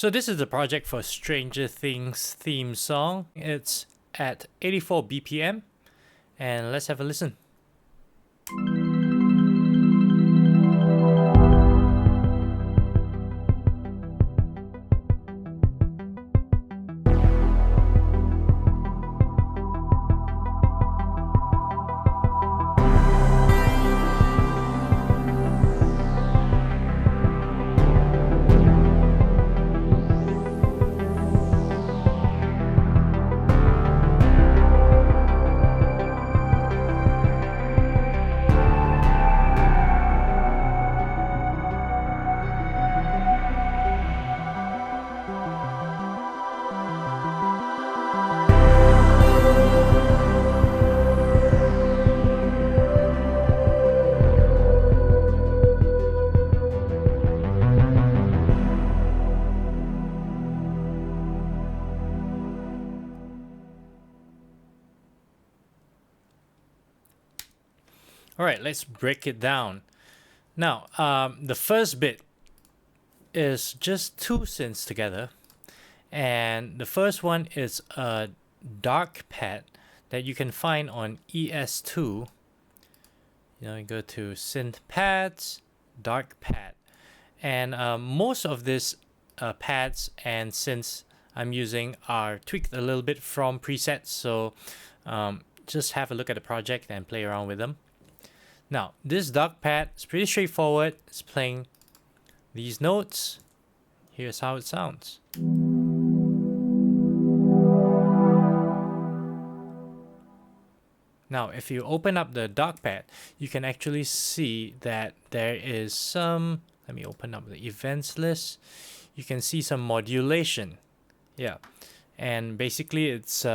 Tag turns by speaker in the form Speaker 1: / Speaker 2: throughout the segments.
Speaker 1: So this is the project for Stranger Things theme song. It's at 84 BPM, and let's have a listen. All right, let's break it down. Now, the first bit is just two synths together, and the first one is a dark pad that you can find on ES2. You go to synth pads, dark pad, and most of these pads and synths I'm using are tweaked a little bit from presets, so just have a look at the project and play around with them. Now, this dark pad is pretty straightforward. It's playing these notes. Here's how it sounds. Now, if you open up the dark pad, you can actually see that there is some, let me open up the events list. You can see some modulation. Yeah. And basically it's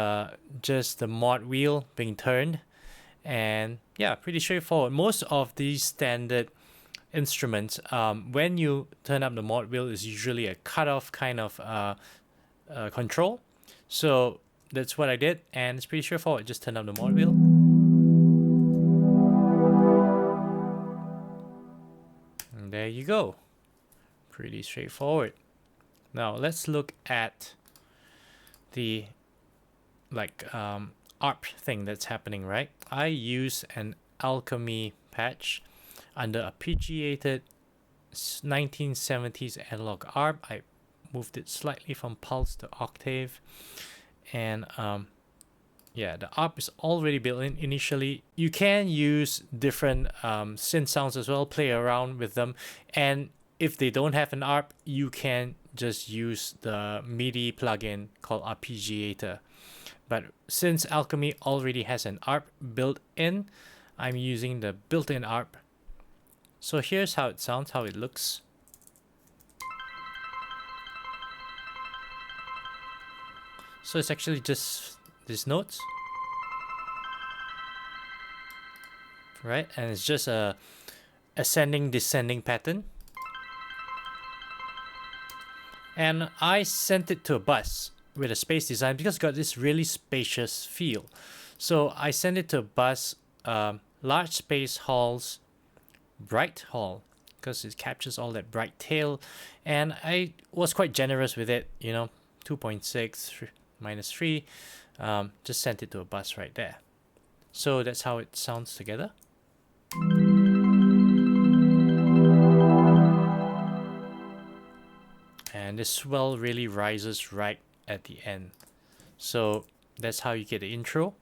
Speaker 1: just the mod wheel being turned. And yeah, pretty straightforward. Most of these standard instruments, when you turn up the mod wheel, is usually a cutoff kind of control. So that's what I did, and it's pretty straightforward. Just turn up the mod wheel. And there you go. Pretty straightforward. Now let's look at the ARP thing that's happening, right? I use an alchemy patch under arpeggiated 1970s analog ARP. I moved it slightly from pulse to octave, and yeah, the ARP is already built in initially. You can use different synth sounds as well, play around with them, and if they don't have an ARP, you can just use the MIDI plugin called Arpeggiator. But since Alchemy already has an ARP built in, I'm using the built-in ARP. So here's how it sounds, how it looks. So it's actually just these notes, right? And it's just a ascending, descending pattern. And I sent it to a bus with a space design because it's got this really spacious feel. So I sent it to a bus, large space halls, bright hall, because it captures all that bright tail. And I was quite generous with it, 2.6 minus 3. Just sent it to a bus right there. So that's how it sounds together. And this swell really rises right at the end. So that's how you get the intro.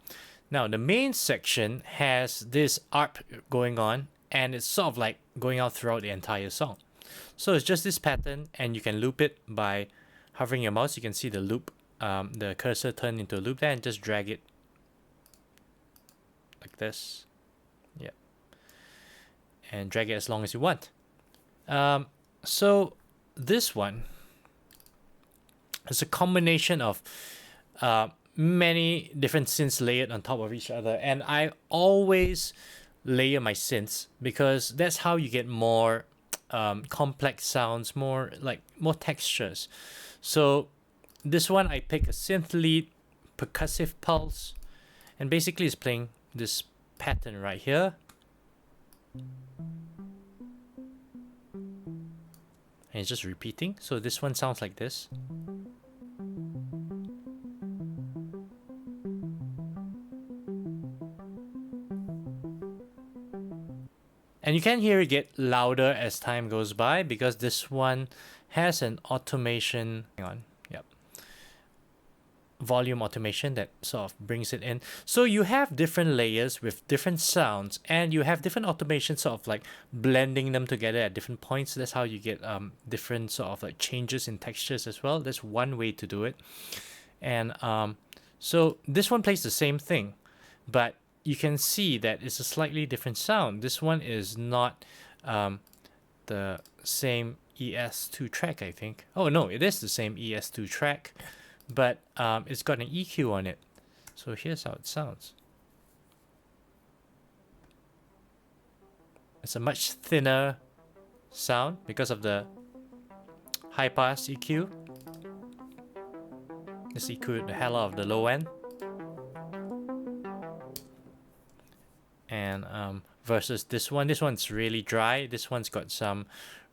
Speaker 1: Now the main section has this ARP going on, and it's sort of like going out throughout the entire song. So it's just this pattern, and you can loop it by hovering your mouse. You can see the loop, the cursor turn into a loop there, and just drag it like this. Yeah. And drag it as long as you want. So this one is a combination of many different synths layered on top of each other, and I always layer my synths because that's how you get more complex sounds, more textures. So this one, I pick a synth lead percussive pulse, and basically it's playing this pattern right here. and it's just repeating. So this one sounds like this. And you can hear it get louder as time goes by because this one has an automation. Hang on, yep. Volume automation that sort of brings it in. So you have different layers with different sounds, and you have different automation sort of like blending them together at different points. That's how you get different sort of like changes in textures as well. That's one way to do it. And so this one plays the same thing, but you can see that it's a slightly different sound. This one is not the same ES2 track, I think. Oh no, it is the same ES2 track, but it's got an EQ on it. So here's how it sounds. It's a much thinner sound because of the high pass EQ. This EQ the hell out of the low end. And versus this one's really dry. This one's got some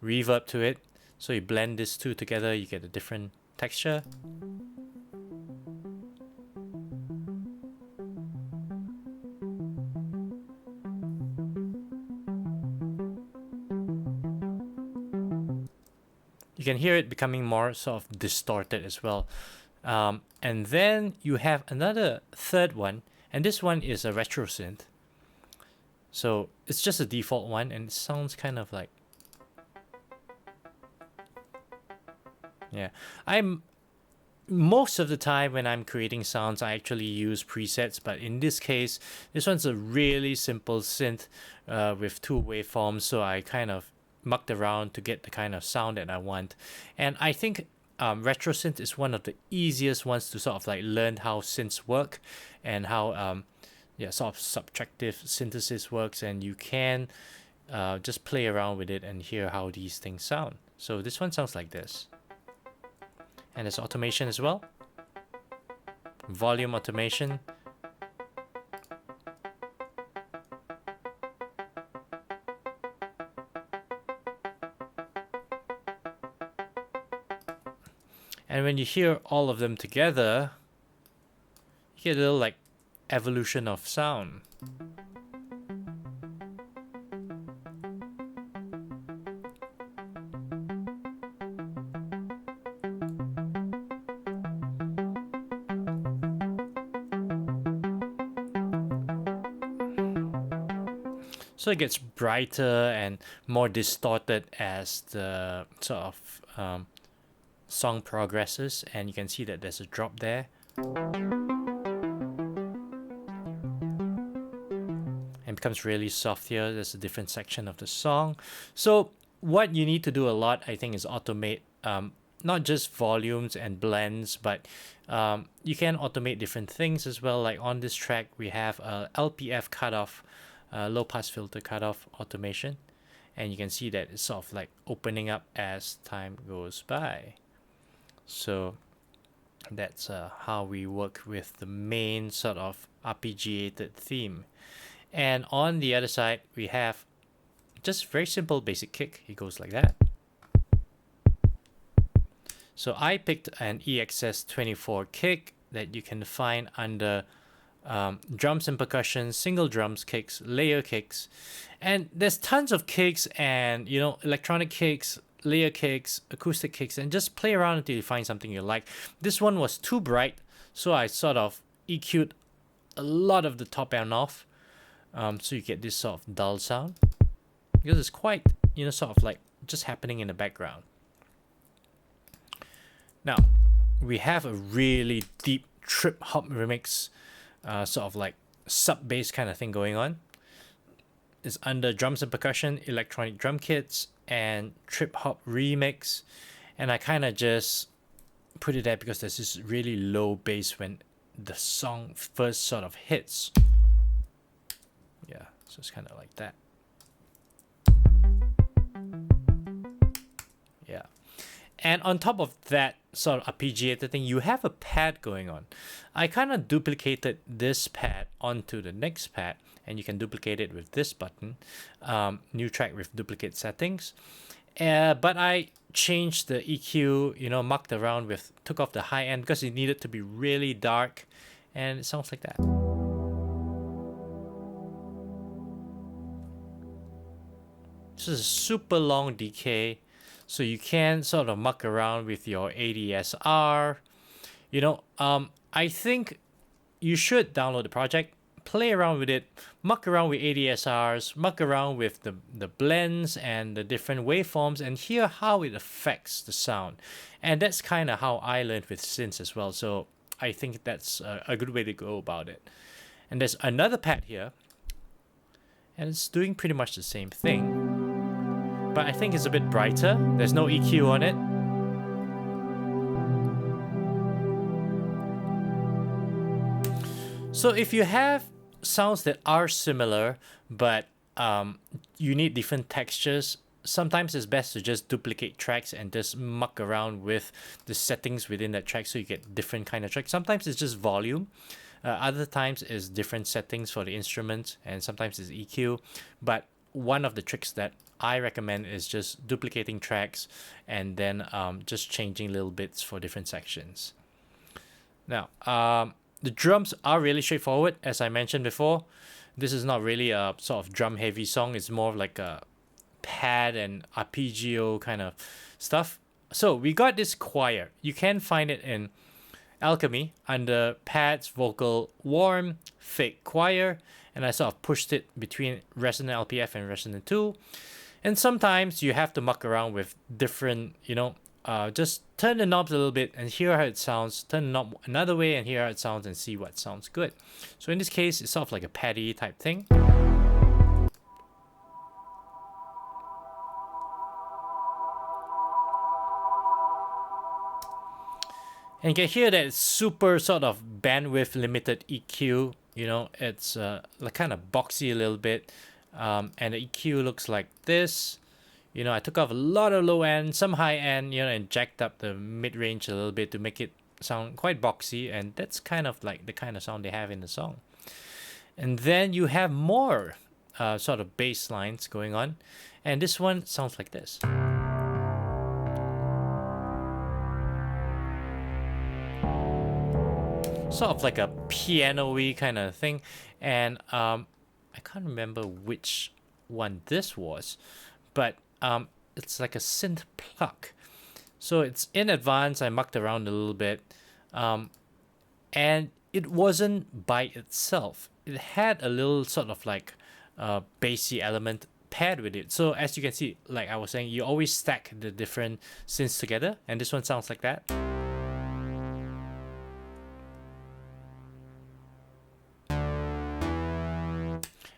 Speaker 1: reverb to it. So you blend these two together, you get a different texture. You can hear it becoming more sort of distorted as well. And then you have another third one, and this one is a retro synth. So it's just a default one, and it sounds kind of like, yeah. Most of the time when I'm creating sounds, I actually use presets, but in this case, this one's a really simple synth with two waveforms, so I kind of mucked around to get the kind of sound that I want. And I think retro synth is one of the easiest ones to sort of like learn how synths work and how sort of subtractive synthesis works, and you can just play around with it and hear how these things sound. So this one sounds like this. And there's automation as well. Volume automation. And when you hear all of them together, you get a little like evolution of sound. So it gets brighter and more distorted as the sort of song progresses, and you can see that there's a drop there. And becomes really soft here. There's a different section of the song. So what you need to do a lot, I think, is automate not just volumes and blends, but you can automate different things as well. Like on this track, we have a LPF cutoff, low pass filter cutoff automation, and you can see that it's sort of like opening up as time goes by. So that's how we work with the main sort of arpeggiated theme. And on the other side, we have just very simple basic kick. It goes like that. So I picked an EXS24 kick that you can find under drums and percussion, single drums kicks, layer kicks. And there's tons of kicks and, electronic kicks, layer kicks, acoustic kicks, and just play around until you find something you like. This one was too bright, so I sort of EQ'd a lot of the top end off. So you get this sort of dull sound because it's quite, sort of like just happening in the background. Now, we have a really deep trip hop remix, sort of like sub bass kind of thing going on. It's under drums and percussion, electronic drum kits, and trip hop remix. And I kind of just put it there because there's this really low bass when the song first sort of hits. Yeah, so it's kind of like that. Yeah. And on top of that sort of arpeggiated thing, you have a pad going on. I kind of duplicated this pad onto the next pad, and you can duplicate it with this button. New track with duplicate settings. But I changed the EQ, you know, mucked around with, took off the high end because it needed to be really dark, and it sounds like that. This is a super long decay, so you can sort of muck around with your ADSR. You know, I think you should download the project, play around with it, muck around with ADSRs, muck around with the blends and the different waveforms, and hear how it affects the sound. And that's kind of how I learned with synths as well. So I think that's a good way to go about it. And there's another pad here, and it's doing pretty much the same thing, but I think it's a bit brighter. There's no EQ on it. So if you have sounds that are similar, but you need different textures, sometimes it's best to just duplicate tracks and just muck around with the settings within that track so you get different kind of tracks. Sometimes it's just volume. Other times it's different settings for the instrument, and sometimes it's EQ. But one of the tricks that I recommend is just duplicating tracks and then just changing little bits for different sections. Now, the drums are really straightforward, as I mentioned before. This is not really a sort of drum-heavy song. It's more of like a pad and arpeggio kind of stuff. So we got this choir. You can find it in Alchemy under pads, vocal, warm, fake choir, and I sort of pushed it between Resonant LPF and Resonant 2. And sometimes you have to muck around with different, you know, just turn the knobs a little bit and hear how it sounds, turn the knob another way and hear how it sounds and see what sounds good. So in this case, it's sort of like a paddy type thing. And you can hear that it's super sort of bandwidth limited EQ. You know, it's like kind of boxy a little bit. And the EQ looks like this. You know, I took off a lot of low end, some high end, you know, and jacked up the mid range a little bit to make it sound quite boxy. And that's kind of like the kind of sound they have in the song. And then you have more sort of bass lines going on. And this one sounds like this. Sort of like a piano-y kind of thing. And I can't remember which one this was, but it's like a synth pluck. So it's in advance. I mucked around a little bit. And it wasn't by itself. It had a little sort of like bassy element paired with it. So as you can see, like I was saying, you always stack the different synths together. And this one sounds like that.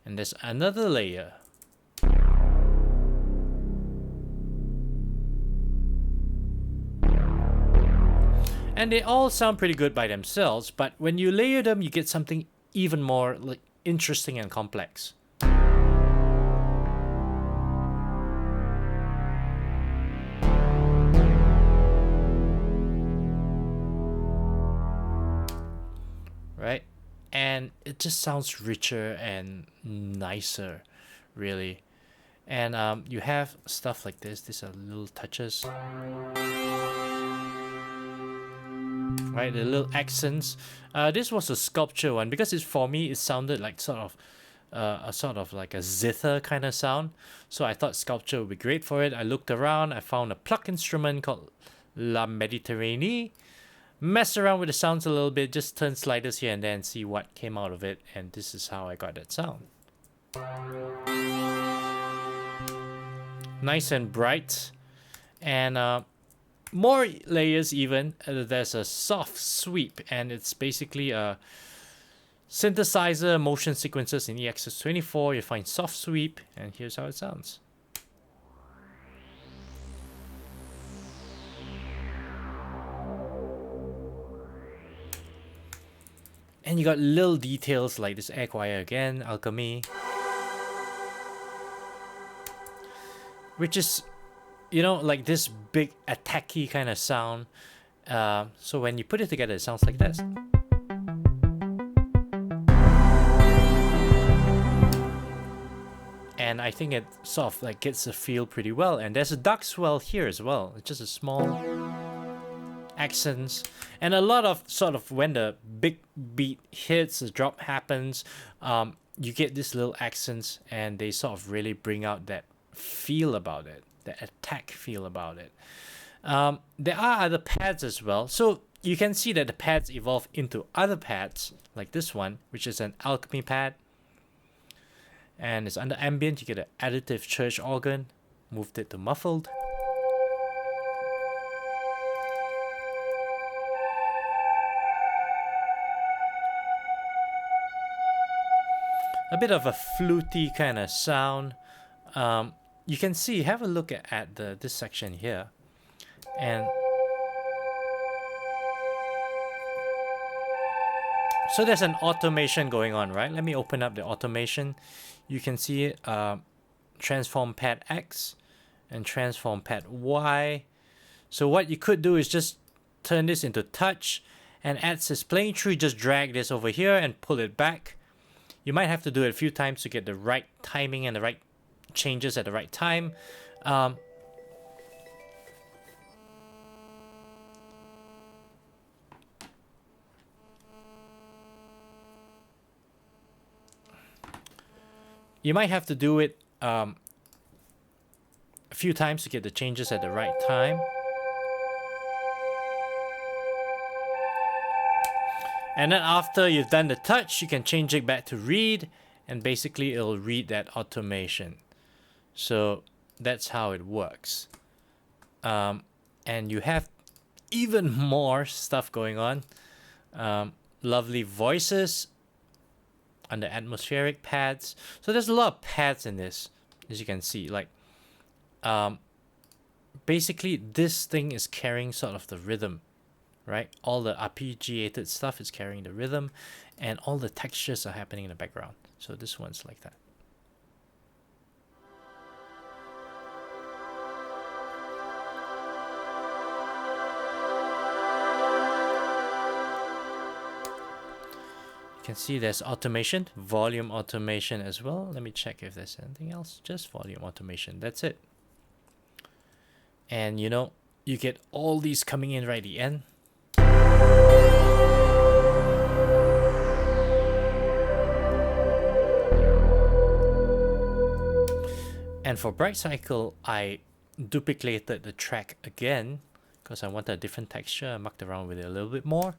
Speaker 1: And there's another layer. And they all sound pretty good by themselves, but when you layer them, you get something even more like interesting and complex. Right? And it just sounds richer and nicer, really. And you have stuff like this. These are little touches. Right, the little accents. This was a sculpture one because it's, for me, it sounded like sort of a sort of like a zither kind of sound. So I thought sculpture would be great for it. I looked around. I found a pluck instrument called La Méditerranée. Mess around with the sounds a little bit, just turn sliders here and there and see what came out of it, and this is how I got that sound. Nice and bright, and more layers even. There's a soft sweep, and it's basically a synthesizer motion sequences in EXS24. You find soft sweep, and here's how it sounds. And you got little details like this air choir again, Alchemy. Which is, you know, like this big attacky kind of sound. So when you put it together, it sounds like this. And and I think it sort of like gets the feel pretty well. And there's a duck swell here as well. It's just a small accents, and a lot of sort of when the big beat hits, the drop happens, you get these little accents, and they sort of really bring out that feel about it, that attack feel about it. There are other pads as well, so you can see that the pads evolve into other pads like this one, which is an alchemy pad, and it's under ambient. You get an additive church organ, moved it to muffled. A bit of a fluty kind of sound. You can see, have a look at this section here, and so there's an automation going on, right? Let me open up the automation. You can see transform pad X and transform pad Y. So what you could do is just turn this into touch, and as it's playing through, just drag this over here and pull it back. You might have to do it a few times to get the right timing and the right changes at the right time. You might have to do it a few times to get the changes at the right time. And then after you've done the touch, you can change it back to read, and basically it'll read that automation. So that's how it works. And you have even more stuff going on. Lovely voices under atmospheric pads. So there's a lot of pads in this, as you can see. Like, basically this thing is carrying sort of the rhythm, right? All the arpeggiated stuff is carrying the rhythm, and all the textures are happening in the background. So this one's like that. You can see there's automation, volume automation as well. Let me check if there's anything else. Just volume automation. That's it. And you know, you get all these coming in right at the end. And for Bright Cycle, I duplicated the track again because I wanted a different texture. I mucked around with it a little bit more.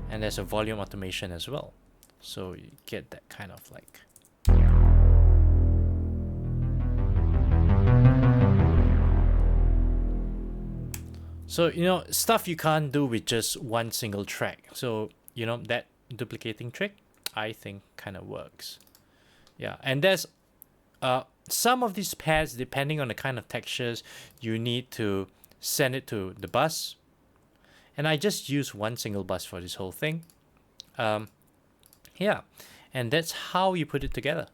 Speaker 1: And there's a volume automation as well. So you get that kind of like... So, you know, stuff you can't do with just one single track. So, you know, that duplicating trick, I think kind of works. Yeah, and there's some of these pads, depending on the kind of textures, you need to send it to the bus. And I just use one single bus for this whole thing. Yeah, and that's how you put it together.